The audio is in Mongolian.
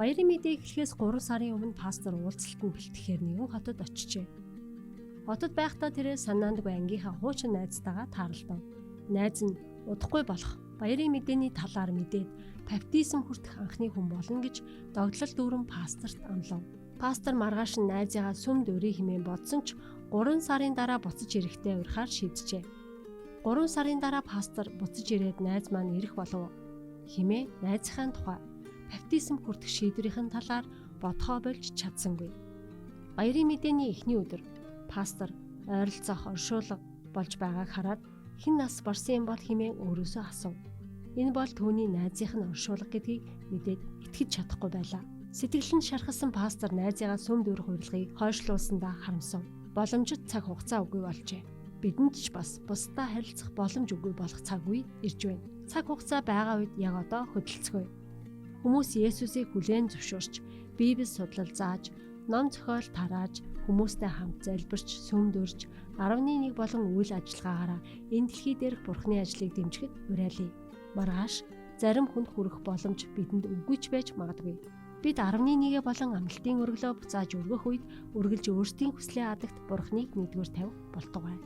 Баярын мэдээг эхлэхээс 3 сарын өмнө пастор уулзалтанд бэлтгэхээр нэгэн хотод очижээ. Хотод байхдаа тэрээр санаандгүй ангийнхаа хуучин найзтайгаа таарлав. Найз нь удахгүй болох баярын мэдээний талаар мэдээд баптизм хүртэх анхны хүн болно гэж догтлол дүүрэн пасторт амлав. Пастор маргааш нь найзыгаа сүм дөрий хэмээн бодсон ч 3 сарын дараа буцаж ирэхдээ урьхаар шийджээ. 3 сарын дараа пастор буцаж ирээд найз маань ирэх болов хэмээн найзынхаа тухай баптизм хүртэх шийдвэрийн талаар бодхоо болж чадсангүй. Баярын мэдээний эхний өдөр пастор ойролцоох оршуулга болж байгааг хараад хэн нас барсан юм бол хэмээн өөрөөсөө асуув. Энэ бол түүний найзынх нь оршуулга гэдгийг мэдээд итгэж чадахгүй байлаа. Сэтгэл нь шархсан пастор найзыгаа сүм дүүрэх урилгыг хойшлуулсандаа харамсав. Боломжит цаг хугацаа үгүй болжээ. Бидэнд ч бас бусдаа харилцах боломж үгүй болох цаг үе ирж байна. Цаг хугацаа байгаа үед яг одоо хөдөлцгөөе. Хүмүүс Есүсийг хүлээн зөвшөөрч, Библи судлал зааж, ном зохиол тарааж, хүмүүстэй хамт залбирч, сүмдөрж, 11 болон үйл ажиллагаагаараа энэ дэлхий дээрх Бурхны ажлыг дэмжихэд уриалъя. Маргааш зарим хүнд хүрэх боломж бидэнд үгүйч байж магадгүй. Бид 11 болон амралтын өргөлөө буцааж өргөх үед үргэлж өөрсдийн хүслийн хадагт Бурхныг нэгдүгээр тавих болтугай.